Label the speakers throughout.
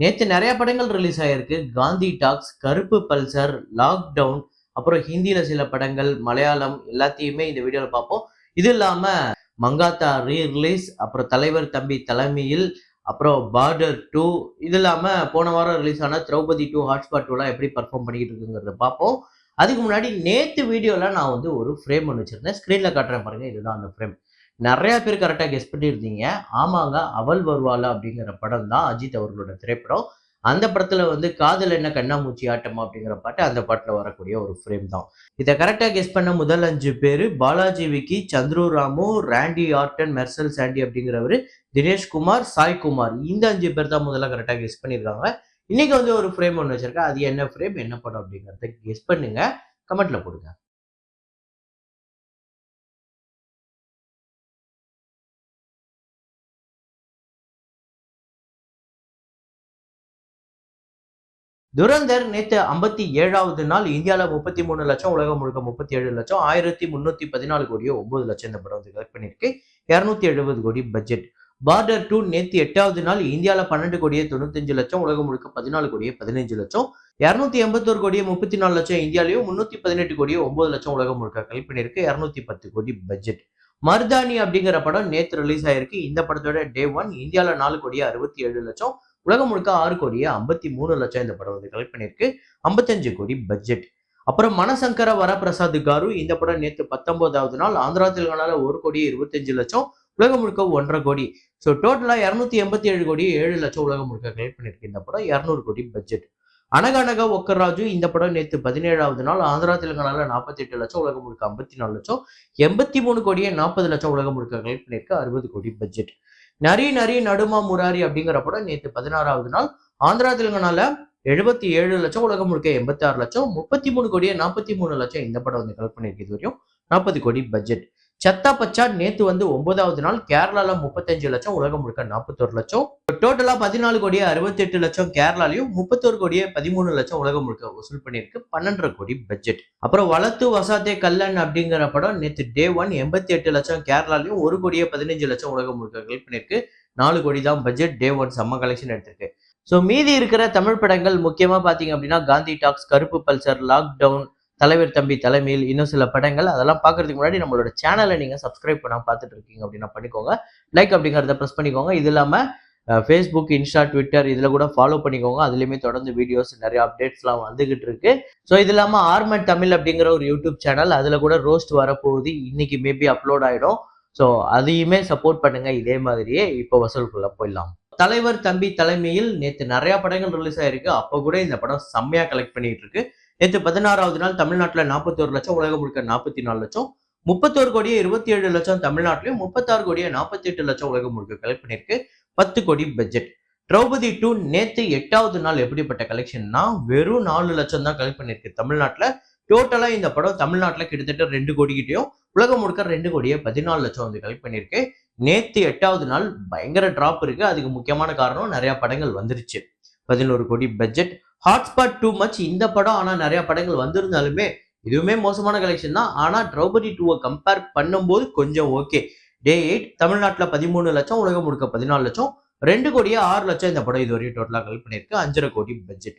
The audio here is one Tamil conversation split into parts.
Speaker 1: நேத்து நெறைய படங்கள் ரிலீஸ் ஆயிருக்கு. காந்தி டாக்ஸ், கருப்பு பல்சர், லாக்டவுன், அப்புறம் ஹிந்தியில சில படங்கள், மலையாளம் எல்லாத்தையுமே இந்த வீடியோல பார்ப்போம். இது இல்லாம மங்காத்தா ரிலீஸ், அப்புறம் தலைவர் தம்பி தலைமையில், அப்புறம் பார்டர் 2 இது இல்லாம போன வாரம் ரிலீஸ் ஆன திரௌபதி 2 ஹாட்ஸ்பாட் 2லாம் எப்படி பெர்ஃபார்ம் பண்ணிக்கிட்டு இருக்குங்கிறத பார்ப்போம். அதுக்கு முன்னாடி நேத்து வீடியோல நான் வந்து ஒரு ஃப்ரேம் ஒண்ணு வச்சிருந்தேன். ஸ்க்ரீன்ல காட்டுறேன் பாருங்க. இதுதான் அந்த ஃப்ரேம். நெறைய பேர் கரெக்ட்டா கெஸ் பண்ணியிருந்தீங்க. ஆமாங்க, அவள் வருவாளா அப்படிங்கிற படம் தான் அஜித் அவர்களோட திரைப்படம். அந்த படத்துல வந்து காதல் என்ன கண்ணாமூச்சி ஆட்டமா அப்படிங்கிற பாட்டு அந்த பாட்டுல வரக்கூடிய ஒரு ஃப்ரேம் தான். இத கரெக்ட்டா கெஸ் பண்ண முதல் 5 பேரு பாலாஜி விக்கி, சந்துரு ராமு, ராண்டி ஆர்டன், மெர்சல் சாண்டி அப்படிங்கிறவரு, தினேஷ் குமார், சாய் குமார் இந்த 5 பேர் தான் முதல்ல கரெக்ட்டா கெஸ் பண்ணியிருக்காங்க. இன்னைக்கு வந்து ஒரு ஃப்ரேம் ஒண்ணு வச்சிருக்கேன். அது என்ன ஃப்ரேம், என்ன படம் அப்படிங்கிறத கெஸ் பண்ணுங்க. கமெண்ட்ல போடுங்க. துரந்தர் நேத்து 57வது நாள் இந்தியால 33,00,000, உலகம் முழுக்க 37,00,000, 1314 கோடியோ 9,00,000 இந்த படம் வந்து கலெக்ட் பண்ணிருக்கு. 270 கோடி பட்ஜெட். பார்டர் 2 நேத்து 8வது நாள் இந்தியால 12 கோடியே 95,00,000, உலகம் முழுக்க 14 கோடியே 15,00,000, 281 கோடியே 34,00,000 இந்தியாலையும், 318 கோடியே 9,00,000 உலகம் முழுக்க கலெக்ட் பண்ணிருக்கு. 210 கோடி பட்ஜெட். மர்தானி அப்படிங்கிற படம் நேத்து ரிலீஸ் ஆயிருக்கு. இந்த படத்தோட டே 1 இந்தியால 4 கோடியே 67,00,000, உலகம் முழுக்க 6 கோடியே 53,00,000 இந்த படம் வந்து கலெக்ட் பண்ணியிருக்கு. 55 கோடி பட்ஜெட். அப்புறம் மனசங்கர வரப்பிரசாத் காரு இந்த படம் நேத்து 19வது நாள் ஆந்திரா தெலுங்கானால 1 கோடியே 25,00,000, உலகம் முழுக்க 1,50 கோடி. ஸோ டோட்டலா 287 கோடி 7,00,000 உலகம் முழுக்க கலெக்ட் பண்ணியிருக்கு இந்த படம். 200 கோடி பட்ஜெட். அனகனக ஒக்கராஜு இந்த படம் நேத்து 17வது நாள் ஆந்திரா தெலுங்கானால 48,00,000, உலகம் முழுக்க 54,00,000, 83 கோடியே 40,00,000 உலகம் முழுக்க கலெக்ட் பண்ணியிருக்கு. 60 கோடி பட்ஜெட். நரி நரி நடுமா முராரி அப்படிங்கிற படம் நேத்து 16வது நாள் ஆந்திரா தெலுங்கானால 77,00,000, உலகம் முழுக்க 86,00,000, 33 கோடியே 43,00,000 இந்த படம் வந்து கலெக்ட் பண்ணியிருக்கு. இது வரையும் 40 கோடி பட்ஜெட். சத்தா பச்சா நேத்து வந்து 9வது நாள் கேரளால 35,00,000, உலகம் முழுக்க 41,00,000, டோட்டலா 14 கோடியே 68,00,000 கேரளாலையும், 31 கோடியே 13,00,000 உலகம் முழுக்க வசூல் பண்ணியிருக்கு. 12 கோடி பட்ஜெட். அப்புறம் வளத்து வசாத்தே கல்லன் அப்படிங்கிற படம் நேத்து டே 1 88,00,000 கேரளாலையும், 1 கோடியே 15,00,000 உலகம் முழுக்க கலெக்ட் பண்ணியிருக்கு. 4 கோடி தான் பட்ஜெட். டே 1 செம்ம கலெக்ஷன் எடுத்திருக்கு. ஸோ மீதி இருக்கிற தமிழ் படங்கள் முக்கியமா பாத்தீங்க அப்படின்னா காந்தி டாக்ஸ், கருப்பு பல்சர், லாக்டவுன், தலைவர் தம்பி தலைமையில் இன்னும் சில படங்கள் அதெல்லாம் பார்க்கறதுக்கு முன்னாடி நம்மளோட சேனலை நீங்க சப்ஸ்கிரைப் பண்ணாம பார்த்துட்டு இருக்கீங்க அப்படின்னா பண்ணிக்கோங்க. லைக் அப்படிங்கிறத ப்ரெஸ் பண்ணிக்கோங்க. இது இல்லாம ஃபேஸ்புக், இன்ஸ்டா, ட்விட்டர் இதுல கூட ஃபாலோ பண்ணிக்கோங்க. அதுலயுமே தொடர்ந்து வீடியோஸ் நிறைய அப்டேட்ஸ்லாம் வந்துகிட்டு இருக்கு. ஸோ இது இல்லாம ஆர்மட் தமிழ் அப்படிங்கிற ஒரு யூடியூப் சேனல், அதுல கூட ரோஸ்ட் வரப்போகுது. இன்னைக்கு மேபி அப்லோட் ஆயிடும். ஸோ அதையுமே சப்போர்ட் பண்ணுங்க. இதே மாதிரியே இப்போ வசூலுக்குள்ள போயிடலாம். தலைவர் தம்பி தலைமையில் நேத்து நிறைய படங்கள் ரிலீஸ் ஆயிருக்கு. அப்ப கூட இந்த படம் செம்மையா கலெக்ட் பண்ணிட்டு இருக்கு. நேத்து 16வது நாள் தமிழ்நாட்டுல 41,00,000, உலகம் முழுக்க 44,00,000, 31 கோடியே 27,00,000 தமிழ்நாட்டிலையும், 36 கோடியே 48,00,000 உலகம் முழுக்க கலெக்ட் பண்ணிருக்கு. 10 கோடி பட்ஜெட். திரௌபதி 2 நேத்து 8வது நாள் எப்படிப்பட்ட கலெக்ஷன்னா வெறும் 4,00,000 தான் கலெக்ட் பண்ணிருக்கு தமிழ்நாட்டுல. டோட்டலா இந்த படம் தமிழ்நாட்டுல கிட்டத்தட்ட 2 கோடி கிட்டயும், உலகம் முழுக்க 2 கோடியே 14,00,000 வந்து கலெக்ட் பண்ணிருக்கு. நேத்து 8வது நாள் பயங்கர டிராப் இருக்கு. அதுக்கு முக்கியமான காரணம் நிறைய படங்கள் வந்துருச்சு. 11 கோடி பட்ஜெட். ஹாட்ஸ்பாட் டூ மச் இந்த படம் ஆனா நிறைய படங்கள் வந்திருந்தாலுமே இதுவுமே மோசமான கலெக்ஷன் தான். ஆனா திரௌபதி 2 கம்பேர் பண்ணும்போது கொஞ்சம் ஓகே. டே 8 தமிழ்நாட்டுல 13,00,000, உலகம் முழுக்க 14,00,000, 2 கோடியே 6,00,000 இந்த படம் இதுவரையும் டோட்டலா கலெக்ட் பண்ணிருக்கு. 5,5 கோடி பட்ஜெட்.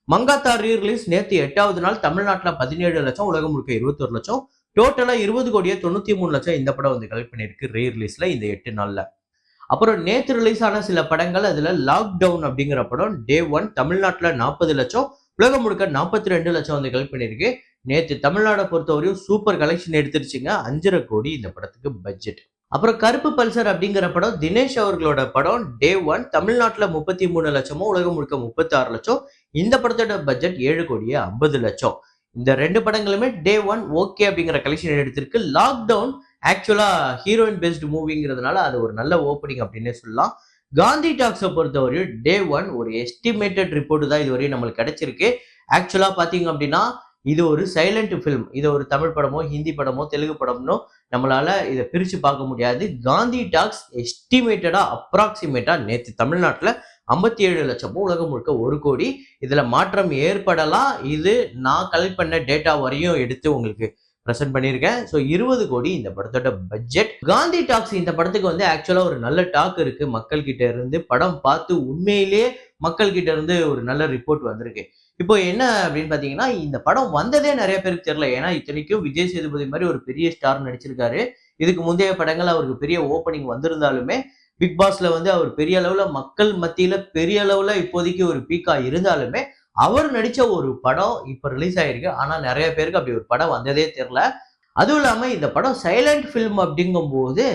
Speaker 1: மங்காத்தா ரிலீஸ் நேத்து 8வது நாள் தமிழ்நாட்டுல 17,00,000, உலகம் முழுக்க 21,00,000, டோட்டலா 20 கோடியே 93,00,000 இந்த படம் வந்து கலெக்ட் பண்ணிருக்கு ரிலீஸ்ல இந்த 8 நாள்ல. அப்புறம் நேத்து ரிலீஸ் ஆன சில படங்கள், அதுல லாக்டவுன் அப்படிங்கிற படம் டே 1 தமிழ்நாட்டுல 40,00,000, உலகம் முழுக்க 42,00,000 வந்து கலெக்ட் பண்ணிருக்கு. நேத்து தமிழ்நாடை பொறுத்தவரையும் சூப்பர் கலெக்ஷன் எடுத்துருச்சுங்க. 5,5 கோடி இந்த படத்துக்கு பட்ஜெட். அப்புறம் கருப்பு பல்சர் அப்படிங்கிற படம் தினேஷ் அவர்களோட படம் டே 1 தமிழ்நாட்டுல 33,00,000, உலகம் முழுக்க 36,00,000, இந்த படத்தோட பட்ஜெட் 7 கோடியே 50,00,000. இந்த 2 படங்களுமே டே 1 ஓகே அப்படிங்கிற கலெக்ஷன் எடுத்திருக்கு. லாக்டவுன் ஆக்சுவலா ஹீரோயின் பேஸ்டு மூவிங்கிறதுனால அது ஒரு நல்ல ஓப்பனிங் அப்படின்னே சொல்லலாம். காந்தி டாக்ஸை பொறுத்தவரையும் டே 1 ஒரு எஸ்டிமேட்டட் ரிப்போர்ட் தான் இதுவரையும் நம்மளுக்கு கிடைச்சிருக்கு. ஆக்சுவலா பாத்தீங்க அப்படின்னா இது ஒரு சைலண்ட் ஃபிலிம். இது ஒரு தமிழ் படமோ, ஹிந்தி படமோ, தெலுங்கு படமோ நம்மளால இதை பிரிச்சு பார்க்க முடியாது. காந்தி டாக்ஸ் எஸ்டிமேட்டடா அப்ராக்சிமேட்டா நேத்து தமிழ்நாட்டுல 57,00,000, உலகம் முழுக்க 1 கோடி. இதுல மாற்றம் ஏற்படலாம். இது நான் கலெக்ட் பண்ண டேட்டா வரையும் எடுத்து உங்களுக்கு பிரசன்ட் பண்ணியிருக்கேன். ஸோ 20 கோடி இந்த படத்தோட பட்ஜெட். காந்தி டாக்ஸ் இந்த படத்துக்கு வந்து ஆக்சுவலா ஒரு நல்ல டாக் இருக்கு மக்கள் கிட்ட இருந்து. படம் பார்த்து உண்மையிலேயே மக்கள் கிட்ட இருந்து ஒரு நல்ல ரிப்போர்ட் வந்திருக்கு. இப்போ என்ன அப்படின்னு பாத்தீங்கன்னா, இந்த படம் வந்ததே நிறைய பேருக்கு தெரியல. ஏன்னா இத்தனைக்கும் விஜய் சேதுபதி மாதிரி ஒரு பெரிய ஸ்டார் நடிச்சிருக்காரு. இதுக்கு முந்தைய படங்கள் அவருக்கு பெரிய ஓப்பனிங் வந்திருந்தாலுமே பிக் பாஸ்ல வந்து அவர் பெரிய அளவுல மக்கள் மத்தியில பெரிய அளவுல இப்போதைக்கு ஒரு பீக்கா இருந்தாலுமே அவர் நடிச்ச ஒரு படம் இப்ப ரிலீஸ் ஆயிருக்கு. ஆனா நிறைய பேருக்கு அப்படி ஒரு படம் வந்ததே தெரியல. அதுவும் இல்லாம இந்த படம் சைலண்ட் ஃபிலிம் அப்படிங்கும்போது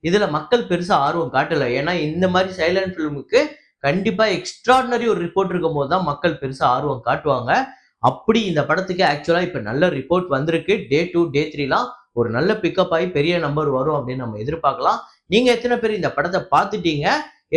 Speaker 1: இதுல மக்கள் பெருசா ஆர்வம் காட்டல. ஏன்னா இந்த மாதிரி சைலண்ட் ஃபிலிமுக்கு கண்டிப்பா எக்ஸ்ட்ராடினரி ஒரு ரிப்போர்ட் இருக்கும்போது தான் மக்கள் பெருசா ஆர்வம் காட்டுவாங்க. அப்படி இந்த படத்துக்கு ஆக்சுவலா இப்ப நல்ல ரிப்போர்ட் வந்திருக்கு. டே 2, டே 3லாம் ஒரு நல்ல பிக்கப் ஆகி பெரிய நம்பர் வரும் அப்படின்னு நம்ம எதிர்பார்க்கலாம். நீங்க எத்தனை பேர் இந்த படத்தை பார்த்துட்டீங்க?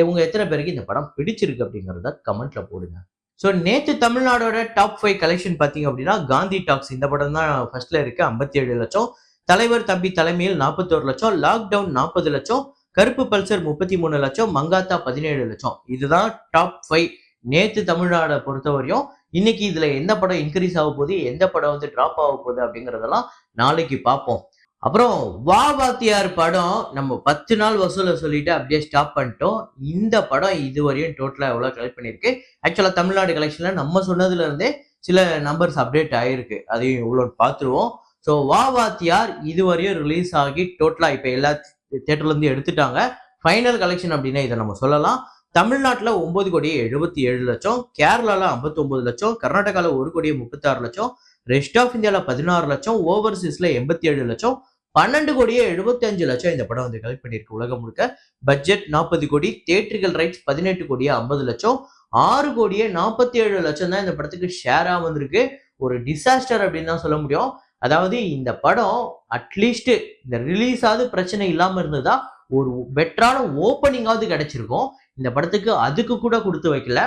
Speaker 1: உங்க எத்தனை பேருக்கு இந்த படம் பிடிச்சிருக்கு அப்படிங்கிறத கமெண்ட்ல போடுங்க. ஸோ நேத்து தமிழ்நாடோட டாப் 5 கலெக்ஷன் பார்த்தீங்க அப்படின்னா, காந்தி டாக்ஸ் இந்த படம் தான் ஃபர்ஸ்ட்ல இருக்கு 57 லட்சம். தலைவர் தம்பி தலைமையில் 41 லட்சம், லாக்டவுன் 40 லட்சம், கருப்பு பல்சர் 33 லட்சம், மங்காத்தா 17 லட்சம். இதுதான் டாப் 5 நேத்து தமிழ்நாடை பொறுத்தவரையும். இன்னைக்கு இதுல எந்த படம் இன்க்ரீஸ் ஆக போகுது, எந்த படம் வந்து டிராப் ஆக போகுது அப்படிங்கறதெல்லாம் நாளைக்கு பார்ப்போம். அப்புறம் வா வாத்தியார் படம் நம்ம 10 நாள் வசூலை சொல்லிட்டு அப்படியே ஸ்டாப் பண்ணிட்டோம். இந்த படம் இதுவரையும் டோட்டலா எவ்வளவு கலெக்ட் பண்ணிருக்கு? ஆக்சுவலா தமிழ்நாடு கலெக்ஷன்ல நம்ம சொன்னதுல இருந்தே சில நம்பர்ஸ் அப்டேட் ஆயிருக்கு. அதையும் இவ்வளவு பார்த்துருவோம். ஸோ வா வாத்தியார் இதுவரையும் ரிலீஸ் ஆகி டோட்டலா இப்ப எல்லா தியேட்டர்ல இருந்து எடுத்துட்டாங்க. ஃபைனல் கலெக்ஷன் அப்படின்னா இதை நம்ம சொல்லலாம். தமிழ்நாட்டுல 9 கோடியே 77 லட்சம், கேரளால 59 லட்சம், கர்நாடகால 1 கோடியே 36 லட்சம், ரெஸ்ட் ஆஃப் இந்தியால 16 லட்சம், ஓவர்சீஸ்ல 87 லட்சம், 12 கோடியே 75 லட்சம் இந்த படம் வந்து கலெக்ட் பண்ணியிருக்கு உலகம் முழுக்க. பட்ஜெட் 40 கோடி, தியேட்ரிக்கல் ரைட்ஸ் 18 கோடியே 50 லட்சம், 6 கோடியே 47 லட்சம் தான் இந்த படத்துக்கு ஷேரா வந்திருக்கு. ஒரு டிசாஸ்டர் அப்படின்னு தான் சொல்ல முடியும். அதாவது இந்த படம் அட்லீஸ்ட் இந்த ரிலீஸ் ஆகுது பிரச்சனை இல்லாம இருந்ததா ஒரு பெட்டரான ஓப்பனிங்காவது கிடைச்சிருக்கும். இந்த படத்துக்கு அதுக்கு கூட கொடுத்து வைக்கல.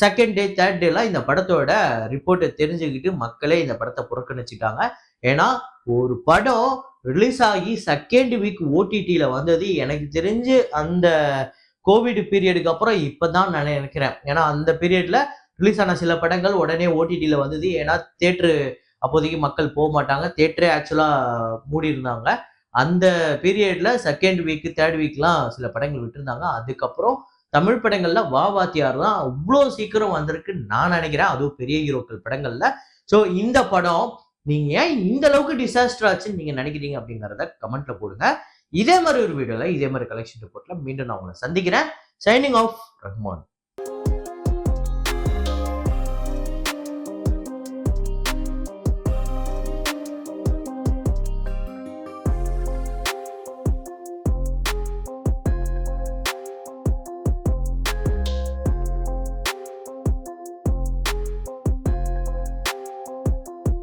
Speaker 1: செகண்ட் டே, தேர்ட் டேலாம் இந்த படத்தோட ரிப்போர்ட்டை தெரிஞ்சுக்கிட்டு மக்களே இந்த படத்தை புறக்கணிச்சுட்டாங்க. ஏன்னா ஒரு படம் ரிலீஸ் ஆகி செகண்ட் வீக் ஓடிடியில வந்தது எனக்கு தெரிஞ்சு அந்த கோவிட் பீரியடுக்கு அப்புறம் இப்பதான் நான் நினைக்கிறேன். ஏன்னா அந்த பீரியட்ல ரிலீஸ் ஆன சில படங்கள் உடனே ஓடிடியில வந்தது. ஏன்னா தியேட்டரு அப்போதைக்கு மக்கள் போக மாட்டாங்க. தியேட்டரே ஆக்சுவலா மூடி இருந்தாங்க. அந்த பீரியட்ல செகண்ட் வீக், தேர்ட் வீக்லாம் சில படங்கள் விட்டுருந்தாங்க. அதுக்கப்புறம் தமிழ் படங்கள்ல வா வாத்தியார் தான் அவ்வளோ சீக்கிரம் வந்திருக்குன்னு நான் நினைக்கிறேன். அதுவும் பெரிய ஹீரோக்கள் படங்கள்ல. ஸோ இந்த படம் நீங்க ஏன் இந்த அளவுக்கு டிசாஸ்டர் ஆச்சுன்னு நீங்க நினைக்கிறீங்க அப்படிங்கிறத கமெண்ட்ல போடுங்க. இதே மாதிரி ஒரு வீடியோல இதே மாதிரி கலெக்ஷன் ரிப்போர்ட்ல மீண்டும் நான் உங்களை சந்திக்கிறேன். Signing off Rahman.